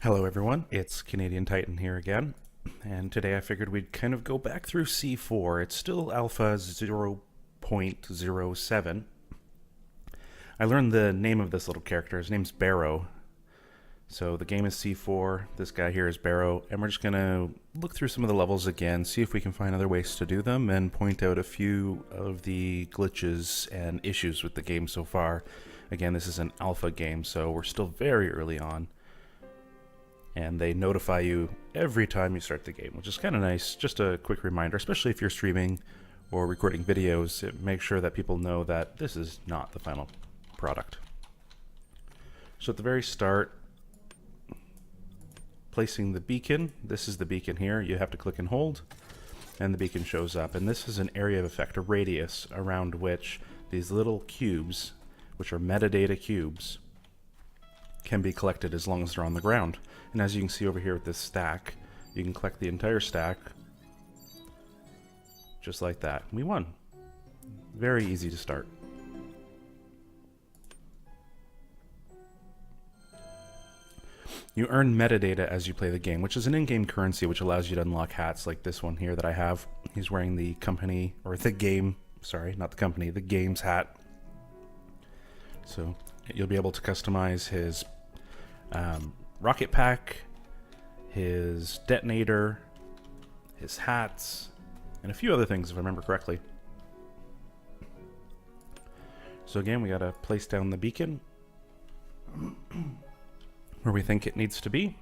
Hello everyone, it's Canadian Titan here again, and today I figured we'd kind of go back through C4. It's still alpha 0.07. I learned the name of this little character. His name's Barrow. So the game is C4, this guy here is Barrow, and we're just going to look through some of the levels again, see if we can find other ways to do them, and point out a few of the glitches and issues with the game so far. Again, this is an alpha game, so we're still very early on. And they notify you every time you start the game, which is kind of nice. Just a quick reminder, especially if you're streaming or recording videos, make sure that people know that this is not the final product. So at the very start, placing the beacon. This is the beacon here. You have to click and hold, and the beacon shows up. And this is an area of effect, a radius around which these little cubes, which are metadata cubes, can be collected as long as they're on the ground. And as you can see over here with this stack, you can collect the entire stack just like that. We won. Very easy to start. You earn metadata as you play the game, which is an in-game currency which allows you to unlock hats like this one here that I have. He's wearing the company, or the game, sorry, not the company, the game's hat. So you'll be able to customize his rocket pack, his detonator, his hats, and a few other things if I remember correctly. So again, we gotta place down the beacon where we think it needs to be.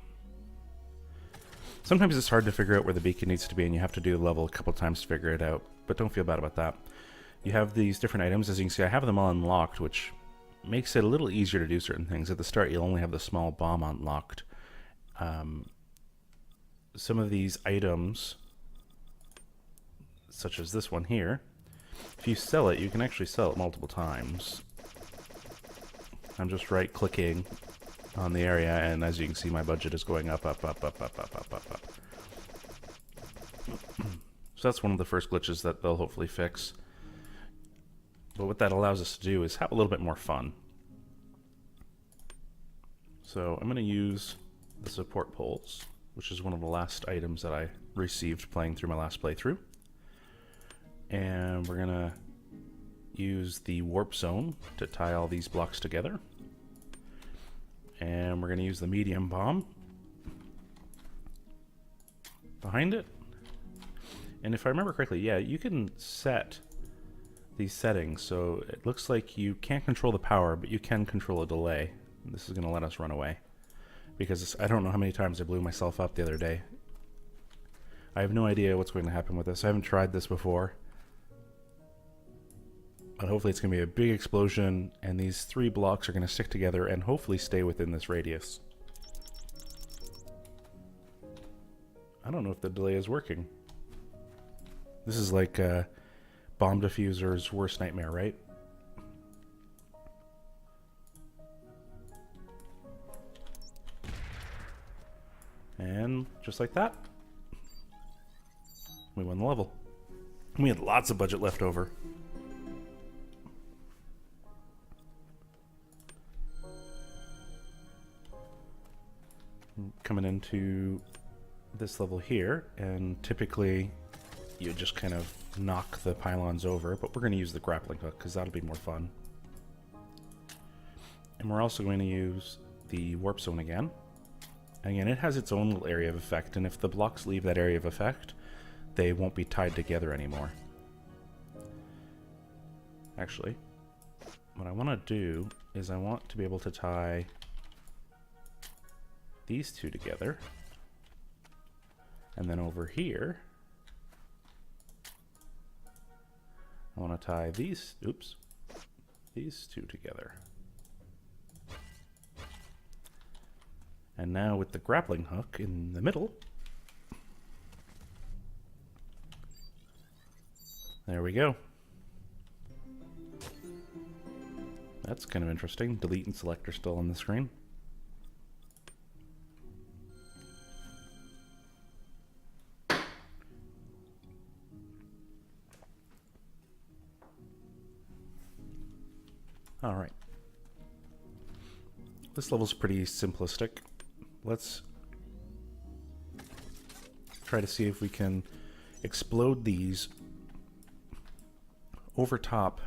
Sometimes it's hard to figure out where the beacon needs to be and you have to do the level a couple times to figure it out, but don't feel bad about that. You have these different items. As you can see, I have them all unlocked, which makes it a little easier to do certain things. At the start, you'll only have the small bomb unlocked. Some of these items, such as this one here, if you sell it, you can actually sell it multiple times. I'm just right-clicking on the area, and as you can see, my budget is going up, up, up, up, up, up, up, up, up. So that's one of the first glitches that they'll hopefully fix. But what that allows us to do is have a little bit more fun. So I'm going to use the support poles, which is one of the last items that I received playing through my last playthrough. And we're going to use the warp zone to tie all these blocks together. And we're going to use the medium bomb behind it. And if I remember correctly, yeah, you can set these settings, so it looks like you can't control the power, but you can control a delay. This is going to let us run away, because I don't know how many times I blew myself up the other day. I have no idea what's going to happen with this. I haven't tried this before, but hopefully it's going to be a big explosion, and these three blocks are going to stick together and hopefully stay within this radius. I don't know if the delay is working. This is like bomb diffuser's worst nightmare, right? And just like that, we won the level. We had lots of budget left over. Coming into this level here, and typically you just kind of knock the pylons over, but we're going to use the grappling hook because that'll be more fun. And we're also going to use the warp zone again. Again, it has its own little area of effect, and if the blocks leave that area of effect, they won't be tied together anymore. Actually, what I want to do is I want to be able to tie these two together, and then over here I want to tie these two together. And now with the grappling hook in the middle, there we go. That's kind of interesting. Delete and select are still on the screen. All right. This level's pretty simplistic. Let's try to see if we can explode these over top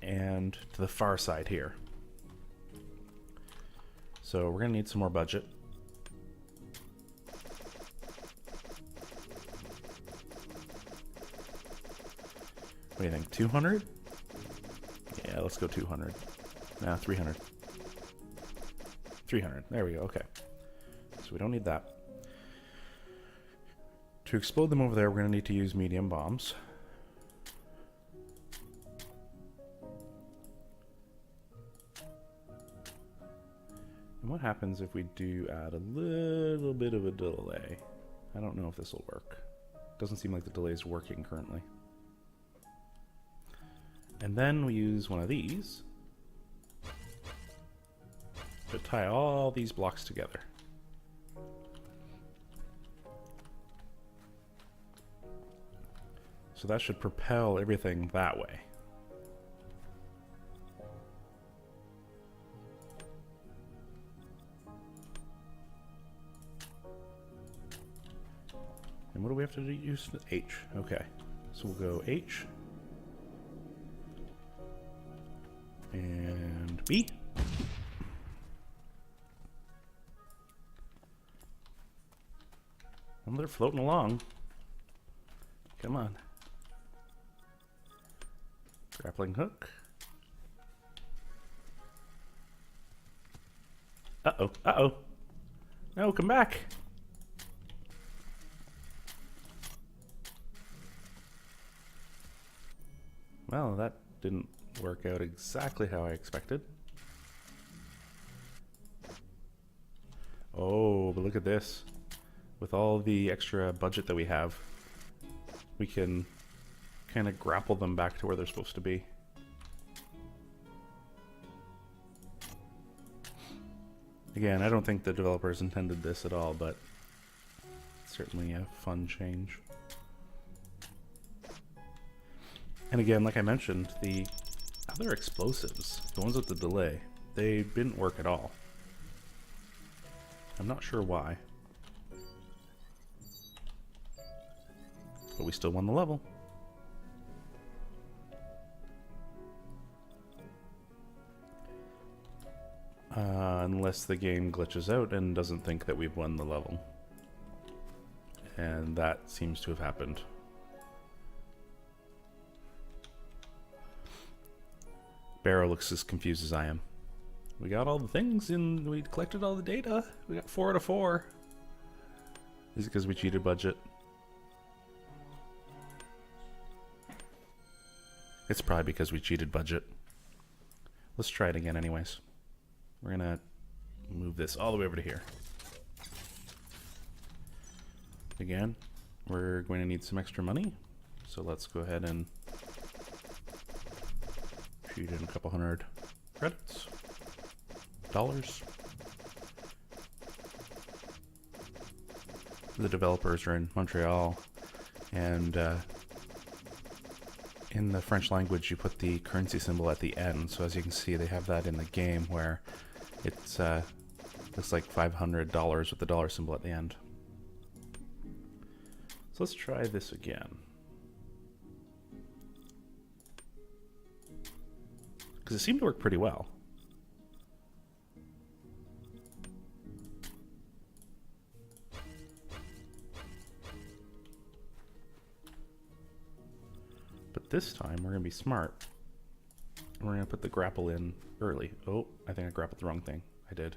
and to the far side here. So we're gonna need some more budget. What do you think, 200? Yeah, let's go 200. Nah, 300. 300, there we go, okay. So we don't need that. To explode them over there, we're gonna need to use medium bombs. And what happens if we do add a little bit of a delay? I don't know if this will work. Doesn't seem like the delay is working currently. And then we use one of these to tie all these blocks together. So that should propel everything that way. And what do we have to use for H? Okay, so we'll go H and B. Well, they're floating along. Come on. Grappling hook. Uh-oh, uh-oh. No, come back. Well, that didn't work out exactly how I expected. Oh, but look at this. With all the extra budget that we have, we can kind of grapple them back to where they're supposed to be. Again, I don't think the developers intended this at all, but it's certainly a fun change. And again, like I mentioned, the other explosives, the ones with the delay, they didn't work at all. I'm not sure why. But we still won the level. Unless the game glitches out and doesn't think that we've won the level. And that seems to have happened. Barrow looks as confused as I am. We got all the things and we collected all the data. We got 4 out of 4. Is it because we cheated budget? It's probably because we cheated budget. Let's try it again anyways. We're gonna move this all the way over to here. Again, we're going to need some extra money. So let's go ahead and shoot in a couple hundred credits. Dollars. The developers are in Montreal, and in the French language you put the currency symbol at the end, so as you can see they have that in the game where it's looks like $500 with the dollar symbol at the end. So let's try this again, because it seemed to work pretty well. But this time we're going to be smart. We're going to put the grapple in early. Oh, I think I grappled the wrong thing. I did.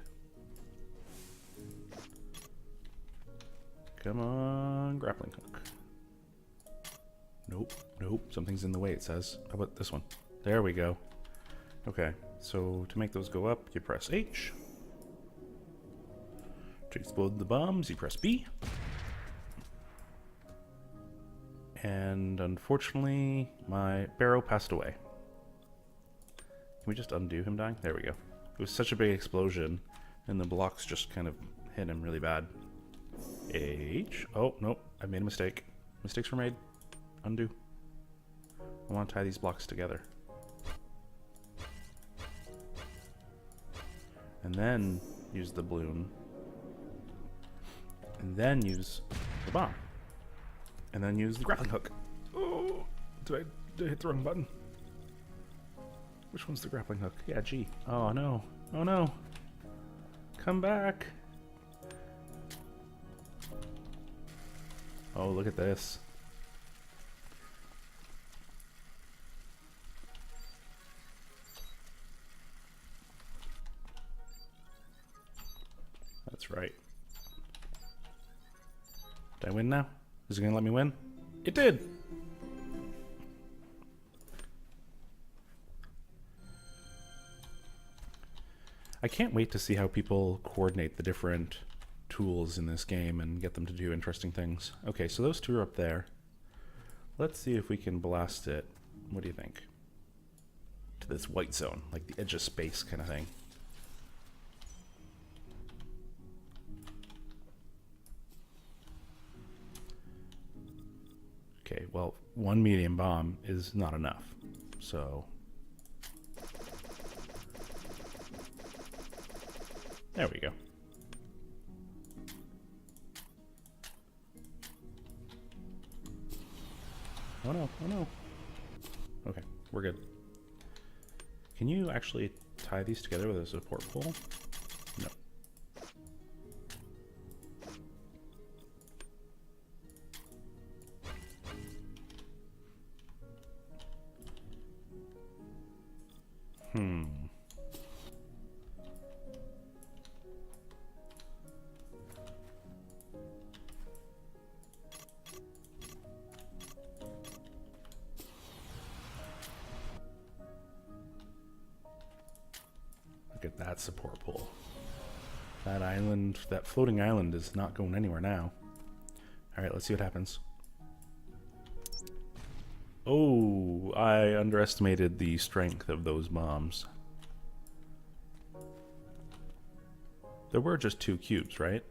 Come on, grappling hook. Nope, nope, something's in the way, it says. How about this one? There we go. Okay, so to make those go up, you press H. To explode the bombs, you press B. And unfortunately, my Barrow passed away. Can we just undo him dying? There we go. It was such a big explosion, and the blocks just kind of hit him really bad. H. Oh, nope. I made a mistake. Mistakes were made. Undo. I want to tie these blocks together. And then use the balloon. And then use the bomb. And then use the grappling hook. Oh, did I hit the wrong button? Which one's the grappling hook? Yeah, G. Oh no. Oh no. Come back. Oh, look at this. That's right. Did I win now? Is it gonna let me win? It did! I can't wait to see how people coordinate the different tools in this game and get them to do interesting things. Okay, so those two are up there. Let's see if we can blast it. What do you think? To this white zone, like the edge of space kind of thing. Okay, well, one medium bomb is not enough, so... There we go. Oh no, oh no. Okay, we're good. Can you actually tie these together with a support pole? No. Look at that support pole. That island, that floating island is not going anywhere now. Alright, let's see what happens. Oh, I underestimated the strength of those bombs. There were just 2 cubes, right?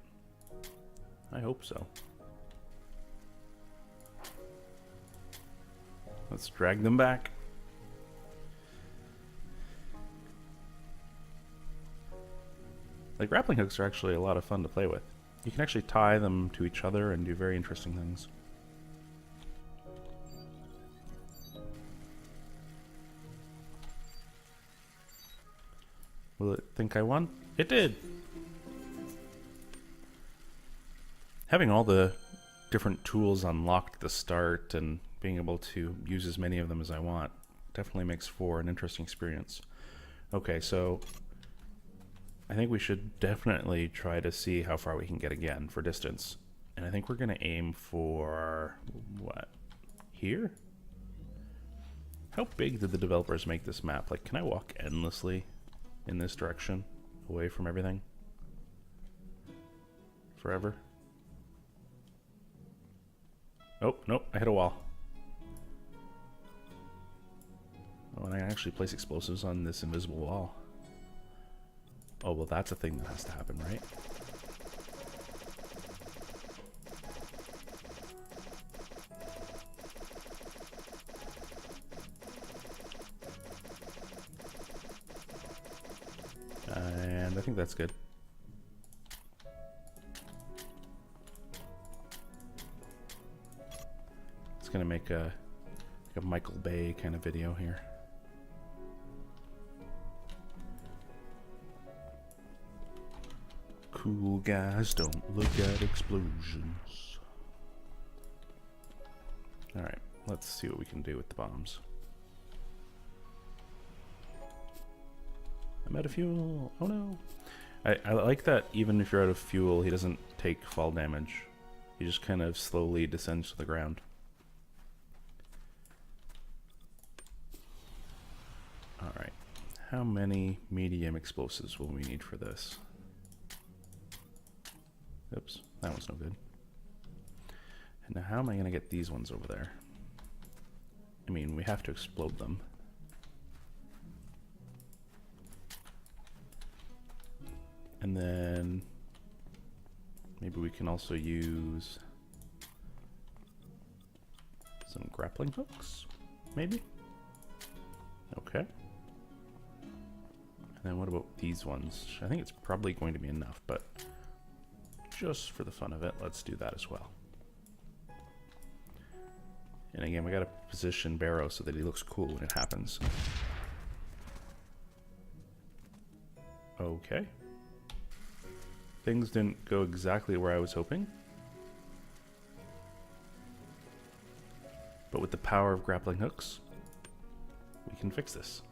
I hope so. Let's drag them back. The grappling hooks are actually a lot of fun to play with. You can actually tie them to each other and do very interesting things. Will it think I won? It did! Having all the different tools unlocked at the start and being able to use as many of them as I want definitely makes for an interesting experience. Okay, so I think we should definitely try to see how far we can get again for distance. And I think we're going to aim for, what, here? How big did the developers make this map? Like, can I walk endlessly in this direction, away from everything? Forever? Oh, nope, I hit a wall. Oh, and I actually place explosives on this invisible wall. Oh, well, that's a thing that has to happen, right? And I think that's good. It's gonna make a Michael Bay kind of video here. Cool guys don't look at explosions. Alright, let's see what we can do with the bombs. I'm out of fuel. Oh no. I like that even if you're out of fuel, he doesn't take fall damage. He just kind of slowly descends to the ground. Alright, how many medium explosives will we need for this? Oops, that one's no good. And now how am I going to get these ones over there? I mean, we have to explode them. And then maybe we can also use some grappling hooks, maybe? Okay. And then what about these ones? I think it's probably going to be enough, but just for the fun of it, let's do that as well. And again, we gotta position Barrow so that he looks cool when it happens. Okay. Things didn't go exactly where I was hoping. But with the power of grappling hooks, we can fix this.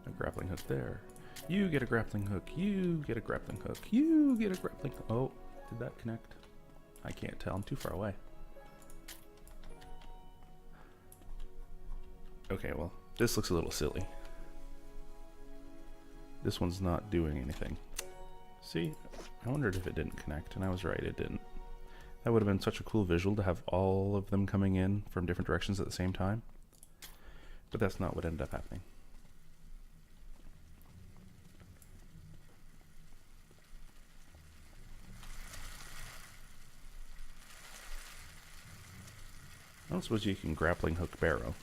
A grappling hook there. You get a grappling hook. You get a grappling hook. You get a grappling hook. Oh, did that connect? I can't tell. I'm too far away. Okay, well, this looks a little silly. This one's not doing anything. See, I wondered if it didn't connect, and I was right, it didn't. That would have been such a cool visual to have all of them coming in from different directions at the same time. But that's not what ended up happening. I don't suppose you can grappling hook Barrow.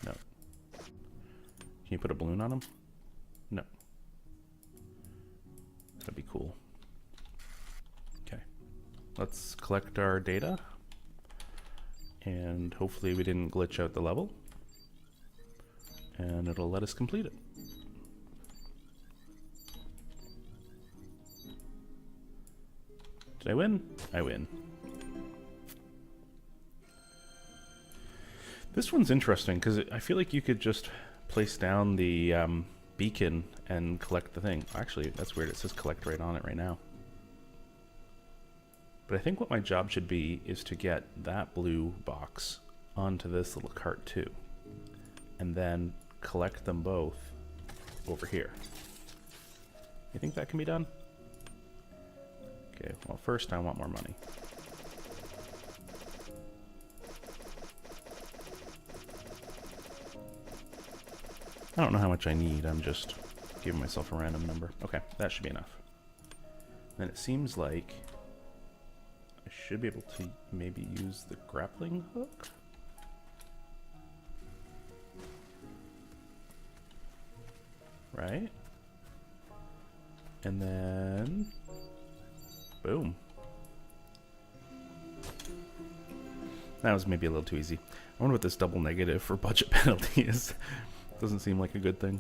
No. Can you put a balloon on him? No. That'd be cool. Okay. Let's collect our data. And hopefully we didn't glitch out the level. And it'll let us complete it. Did I win? I win. This one's interesting because I feel like you could just place down the beacon and collect the thing. Actually, that's weird. It says collect right on it right now. But I think what my job should be is to get that blue box onto this little cart too. And then collect them both over here. You think that can be done? Okay, well first I want more money. I don't know how much I need, I'm just giving myself a random number. Okay, that should be enough. Then it seems like I should be able to maybe use the grappling hook? Right? And then boom. That was maybe a little too easy. I wonder what this double negative for budget penalty is. Doesn't seem like a good thing.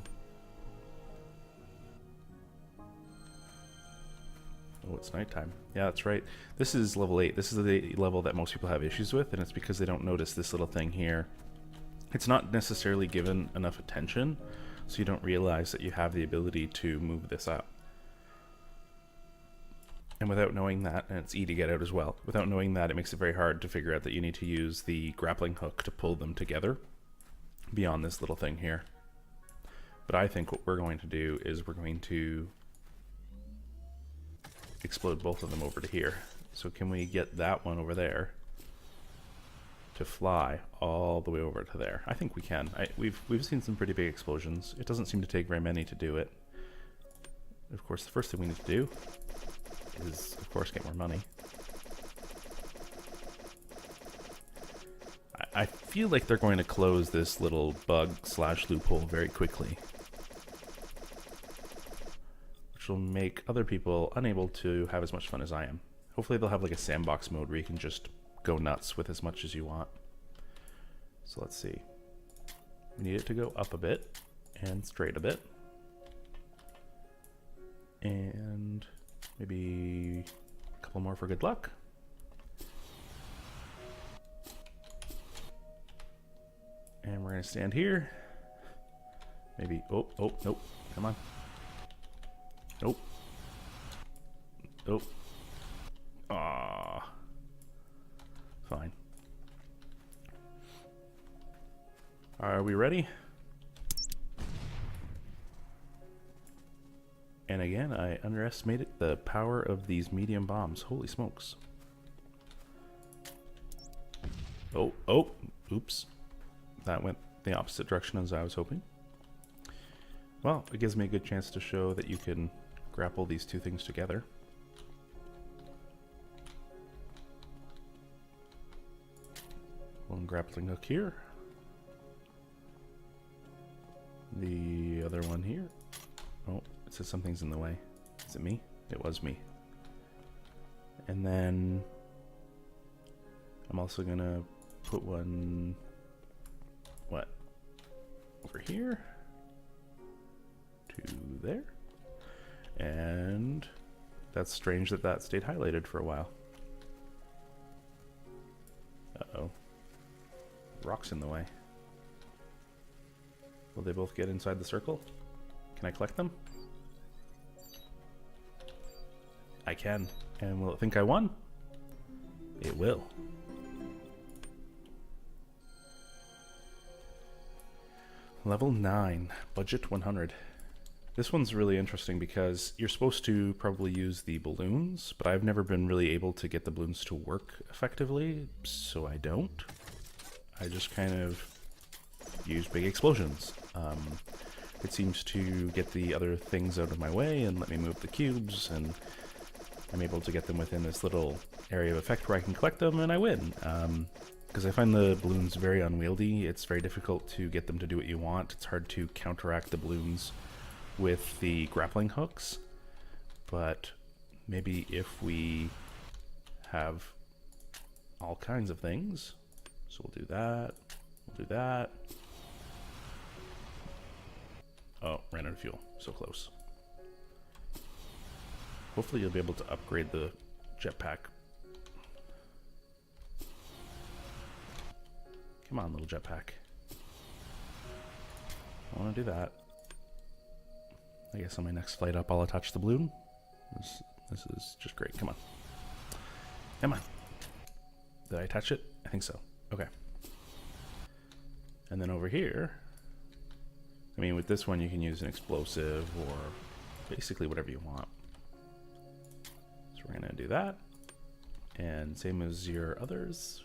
Oh, it's nighttime. Yeah, that's right. This is level 8. This is the level that most people have issues with, and it's because they don't notice this little thing here. It's not necessarily given enough attention, so you don't realize that you have the ability to move this up. And without knowing that, and it's E to get out as well, without knowing that, it makes it very hard to figure out that you need to use the grappling hook to pull them together beyond this little thing here. But I think what we're going to do is we're going to explode both of them over to here. So can we get that one over there to fly all the way over to there? I think we can. We've seen some pretty big explosions. It doesn't seem to take very many to do it. Of course, the first thing we need to do is, of course, get more money. I feel like they're going to close this little bug/loophole very quickly, which will make other people unable to have as much fun as I am. Hopefully they'll have like a sandbox mode where you can just go nuts with as much as you want. So let's see. We need it to go up a bit and straight a bit. And maybe a couple more for good luck. And we're going to stand here. Maybe, oh, nope, come on. Nope. Nope. Ah, fine. Are we ready? And again, I underestimated the power of these medium bombs. Holy smokes. Oh, oops. That went the opposite direction as I was hoping. Well, it gives me a good chance to show that you can grapple these two things together. One grappling hook here. The other one here. says something's in the way. Is it me? It was me. And then I'm also gonna put one, what, over here to there. And that's strange that that stayed highlighted for a while. Uh-oh. Rock's in the way. Will they both get inside the circle? Can I collect them? I can. And will it think I won? It will. Level 9, budget 100. This one's really interesting because you're supposed to probably use the balloons, but I've never been really able to get the balloons to work effectively, so I don't. I just kind of use big explosions. It seems to get the other things out of my way and let me move the cubes, and I'm able to get them within this little area of effect where I can collect them, and I win. Because I find the balloons very unwieldy. It's very difficult to get them to do what you want. It's hard to counteract the balloons with the grappling hooks. But maybe if we have all kinds of things. So we'll do that. We'll do that. Oh, ran out of fuel. So close. Hopefully you'll be able to upgrade the jetpack. Come on, little jetpack. I want to do that. I guess on my next flight up, I'll attach the balloon. This is just great. Come on. Come on. Did I attach it? I think so. Okay. And then over here, I mean, with this one, you can use an explosive or basically whatever you want. So we're going to do that. And same as your others,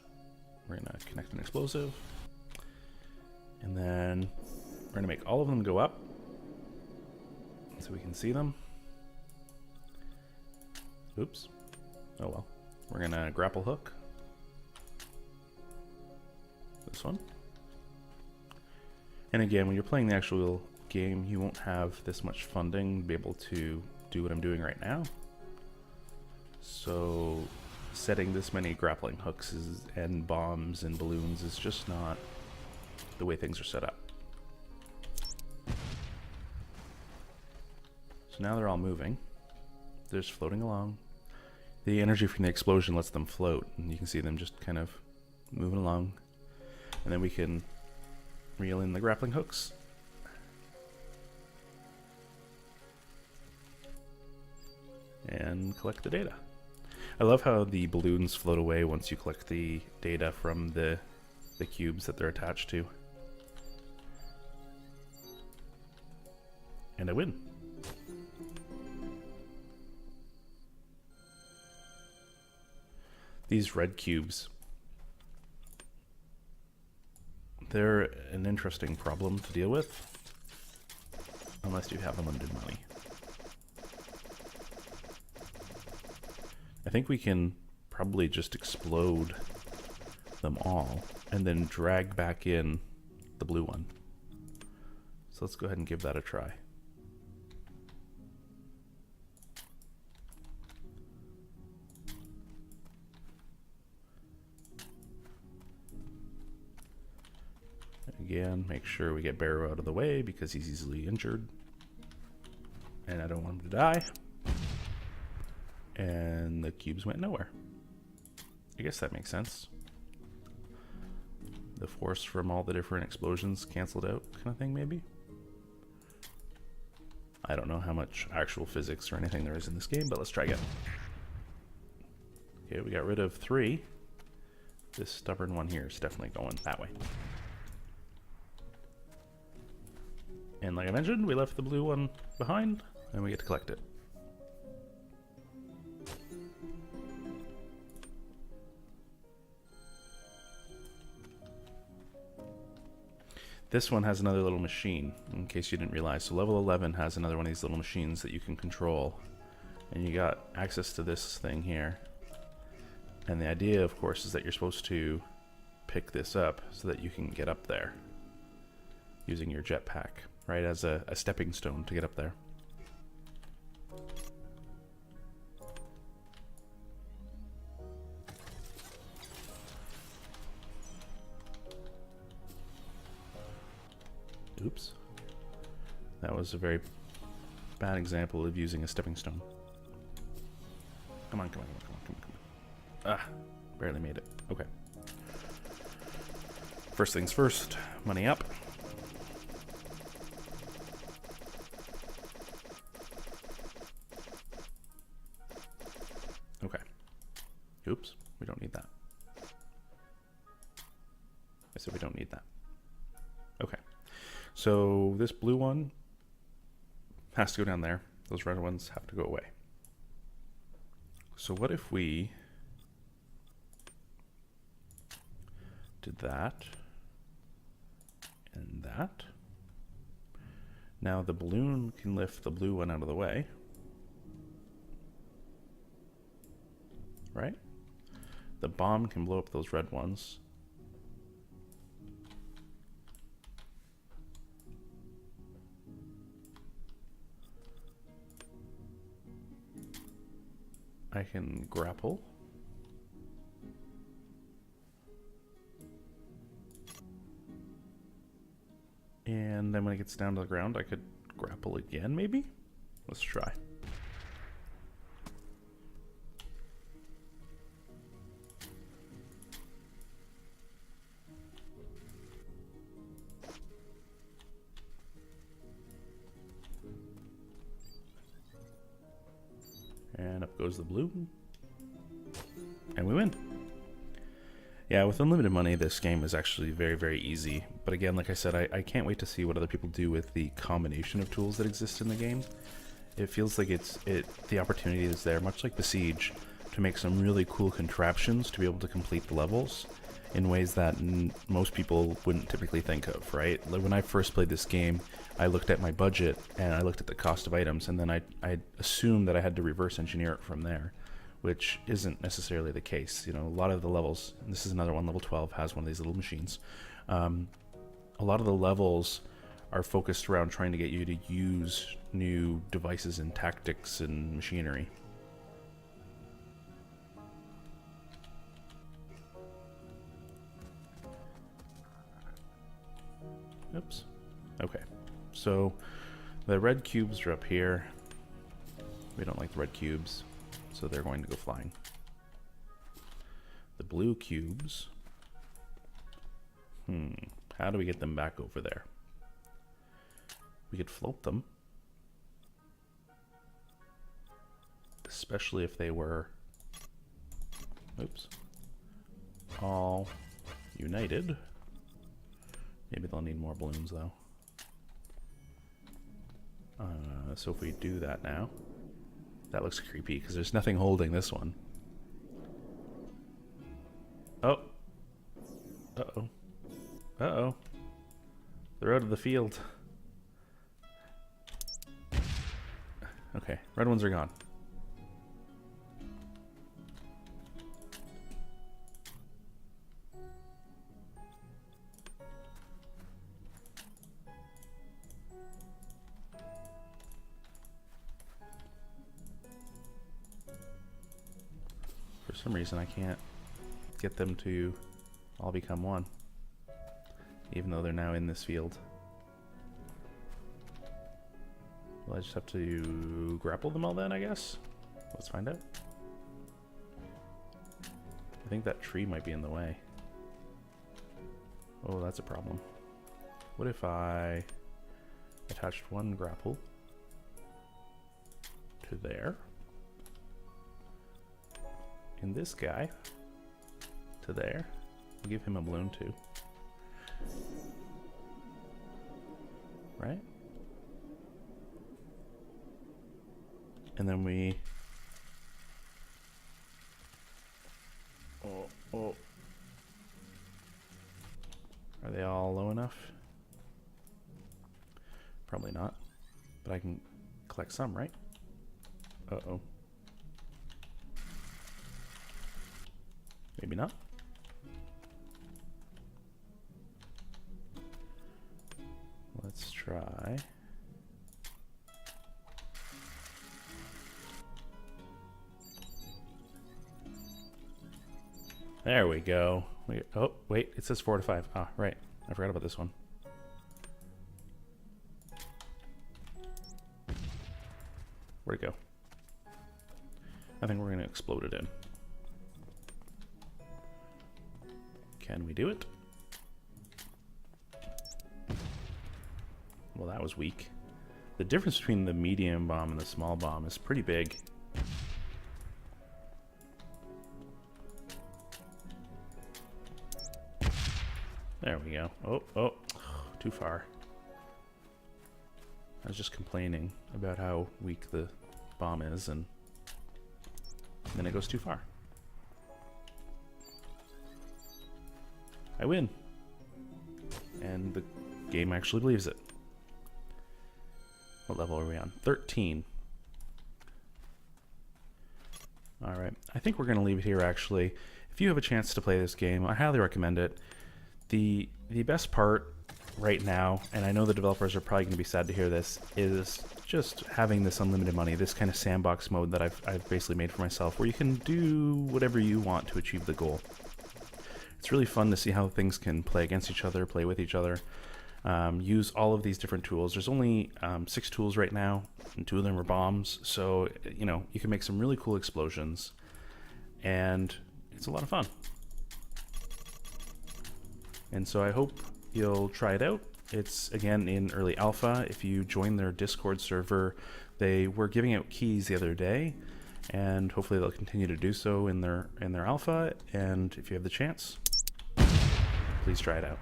we're going to connect an explosive. And then we're going to make all of them go up so we can see them. Oops. Oh well. We're going to grapple hook this one. And again, when you're playing the actual game, you won't have this much funding to be able to do what I'm doing right now. So setting this many grappling hooks and bombs and balloons is just not the way things are set up. So now they're all moving. They're just floating along. The energy from the explosion lets them float, and you can see them just kind of moving along. And then we can reel in the grappling hooks. And collect the data. I love how the balloons float away once you collect the data from the cubes that they're attached to. And I win. These red cubes, they're an interesting problem to deal with, unless you have unlimited money. I think we can probably just explode them all and then drag back in the blue one. So let's go ahead and give that a try. Again, make sure we get Barrow out of the way because he's easily injured. And I don't want him to die. And the cubes went nowhere. I guess that makes sense. The force from all the different explosions canceled out kind of thing, maybe? I don't know how much actual physics or anything there is in this game, but let's try again. Okay, we got rid of 3. This stubborn one here is definitely going that way. And like I mentioned, we left the blue one behind, and we get to collect it. This one has another little machine, in case you didn't realize. So level 11 has another one of these little machines that you can control. And you got access to this thing here. And the idea, of course, is that you're supposed to pick this up so that you can get up there using your jetpack, right, as a stepping stone to get up there. Oops. That was a very bad example of using a stepping stone. Come on, come on, come on, come on, come on. Ah, barely made it. Okay. First things first, money up. Okay. Oops, we don't need that. I said we don't need that. Okay. So this blue one has to go down there. Those red ones have to go away. So what if we did that and that? Now the balloon can lift the blue one out of the way. Right? The bomb can blow up those red ones. I can grapple. And then when it gets down to the ground, I could grapple again, maybe? Let's try. And up goes the blue. And we win. Yeah, with unlimited money, this game is actually very, very easy. But again, like I said, I can't wait to see what other people do with the combination of tools that exist in the game. It feels like the opportunity is there, much like the Siege, to make some really cool contraptions to be able to complete the levels in ways that most people wouldn't typically think of, right? Like when I first played this game, I looked at my budget and I looked at the cost of items, and then I assumed that I had to reverse engineer it from there, which isn't necessarily the case. You know, a lot of the levels, and this is another one, level 12 has one of these little machines. A lot of the levels are focused around trying to get you to use new devices and tactics and machinery. Oops. Okay. So the red cubes are up here. We don't like the red cubes, so they're going to go flying. The blue cubes. How do we get them back over there? We could float them. Especially if they were, oops, all united. Maybe they'll need more balloons though. So if we do that now, that looks creepy because there's nothing holding this one. Oh. Uh-oh. Uh-oh. They're out of the field. Okay, red ones are gone. For some reason I can't get them to all become one, even though they're now in this field. Well, I just have to grapple them all then, I guess? Let's find out. I think that tree might be in the way. Oh, that's a problem. What if I attached one grapple to there, and this guy to there? We'll give him a balloon too. Right? And then we... Oh. Are they all low enough? Probably not. But I can collect some, right? Uh-oh. Maybe not. Let's try. There we go. Oh, wait, it says 4 to 5. Ah, right. I forgot about this one. Where'd it go? I think we're going to explode it in. Can we do it? Well, that was weak. The difference between the medium bomb and the small bomb is pretty big. There we go. Oh, too far. I was just complaining about how weak the bomb is, and then it goes too far. I win. And the game actually believes it. What level are we on? 13. Alright, I think we're going to leave it here actually. If you have a chance to play this game, I highly recommend it. The best part right now, and I know the developers are probably going to be sad to hear this, is just having this unlimited money, this kind of sandbox mode that I've basically made for myself, where you can do whatever you want to achieve the goal. It's really fun to see how things can play against each other, play with each other, use all of these different tools. There's only 6 tools right now, and 2 of them are bombs, so you know, you can make some really cool explosions, and it's a lot of fun. And so I hope you'll try it out. It's again in early alpha. If you join their Discord server, they were giving out keys the other day, and hopefully they'll continue to do so in their alpha. And if you have the chance, please try it out.